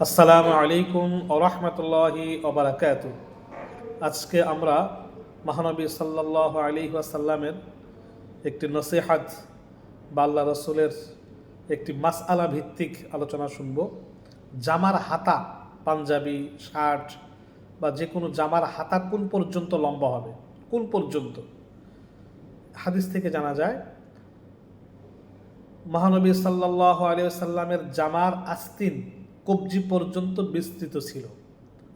আসসালামু আলাইকুম ওয়া রাহমাতুল্লাহি ওয়া বারাকাতুহু। আজকে আমরা মহানবী সাল্লাল্লাহু আলাইহি ওয়াসাল্লামের একটি নসিহত বা আল্লাহ রাসূলের একটি মাসআলা ভিত্তিক আলোচনা শুনব। জামার হাতা, পাঞ্জাবি, শার্ট বা যে কোনো জামার হাতা কোন পর্যন্ত লম্বা হবে, কোন পর্যন্ত? হাদিস থেকে জানা যায় মহানবী সাল্লাল্লাহু আলাইহি ওয়াসাল্লামের জামার আস্তিন কবজি পর্যন্ত বিস্তৃত ছিল।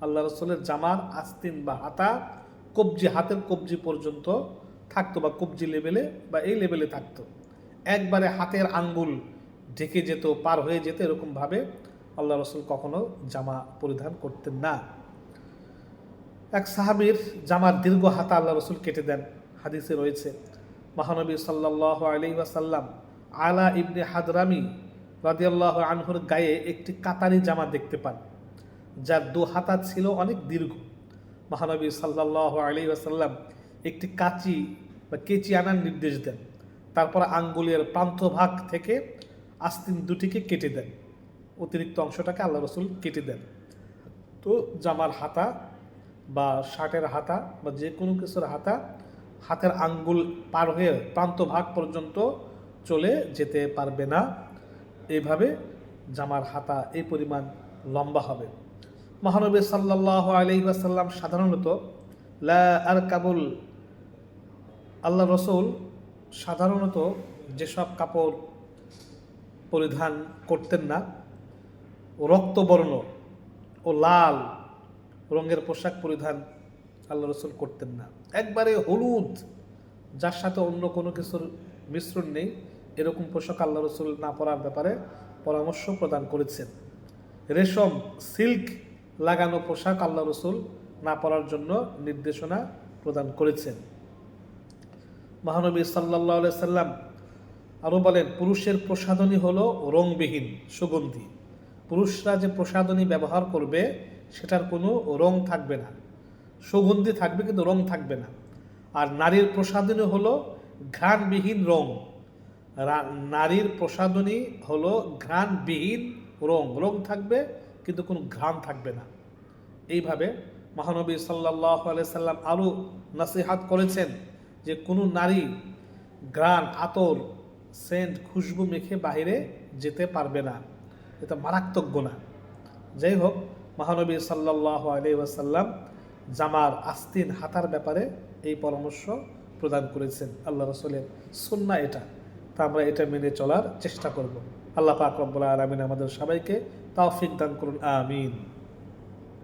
আল্লাহ রসুলের জামার আস্তিন বা হাতা কবজি, হাতের কবজি পর্যন্ত থাকতো, বা কবজি লেভেলে বা এই লেভেলে থাকতো। একবারে হাতের আঙ্গুল ঢেকে যেত, পার হয়ে যেত, এরকমভাবে আল্লাহ রসুল কখনো জামা পরিধান করতেন না। এক সাহাবীর জামার দীর্ঘ হাতা আল্লাহ রসুল কেটে দেন। হাদিসে রয়েছে মহানবী সাল্লাল্লাহু আলাইহি ওয়াসাল্লাম আলা ইবনে হাদরামি রাদিয়াল্লাহু আনহুর গায়ে একটি কাতারি জামা দেখতে পান, যার দু হাতা ছিল অনেক দীর্ঘ। মহানবী সাল্লাল্লাহু আলাইহি ওয়াসাল্লাম একটি কাঁচি বা কেচি আনার নির্দেশ দেন। তারপর আঙ্গুলের প্রান্তভাগ থেকে আস্তিন দুটিকে কেটে দেন, অতিরিক্ত অংশটাকে আল্লাহ রসুল কেটে দেন। তো জামার হাতা বা শার্টের হাতা বা যে কোনো কিছুর হাতা হাতের আঙ্গুল পার হয়ে প্রান্তভাগ পর্যন্ত চলে যেতে পারবে না। এইভাবে জামার হাতা এই পরিমাণ লম্বা হবে। মহানবী সাল্লাল্লাহু আলাইহি ওয়াসাল্লাম সাধারণত লা আরকাবুল, আল্লাহ রসুল সাধারণত যেসব কাপড় পরিধান করতেন না, রক্তবর্ণ ও লাল রঙের পোশাক পরিধান আল্লাহ রসুল করতেন না। একবারে হলুদ, যার সাথে অন্য কোনো কিছুর মিশ্রণ নেই, এরকম পোশাক আল্লাহ রসুল না পরার ব্যাপারে পরামর্শ প্রদান করেছেন। রেশম, সিল্ক লাগানো পোশাক আল্লাহ রসুল না পরার জন্য নির্দেশনা প্রদান করেছেন। মহানবী সাল্লাল্লাহু আলাইহি সাল্লাম আরও বলেন, পুরুষের প্রসাধনী হলো রংবিহীন সুগন্ধি। পুরুষরা যে প্রসাধনী ব্যবহার করবে সেটার কোনো রং থাকবে না, সুগন্ধি থাকবে কিন্তু রং থাকবে না। আর নারীর প্রসাধনী হলো ঘ্রাণবিহীন রং। নারীর প্রসাধনী হলো ঘ্রাণবিহীন রং, রং থাকবে কিন্তু কোনো ঘ্রাণ থাকবে না। এইভাবে মহানবী সাল্লাল্লাহু আলাইহি সাল্লাম আরও নসিহত করেছেন যে কোনো নারী ঘ্রাণ, আতর, সেন্ট, খুশবু মেখে বাইরে যেতে পারবে না। এটা মারাত্মক গুনাহ। যাই হোক, মহানবী সাল্লাল্লাহু আলাইহি ওয়াসাল্লাম জামার আস্তিন হাতার ব্যাপারে এই পরামর্শ প্রদান করেছেন। আল্লাহ রসুলের সুন্নাহ এটা, তা আমরা এটা মেনে চলার চেষ্টা করব। আল্লাহ পাক রব্বুল আলামিন আমাদের সবাইকে তৌফিক দান করুন, আমিন।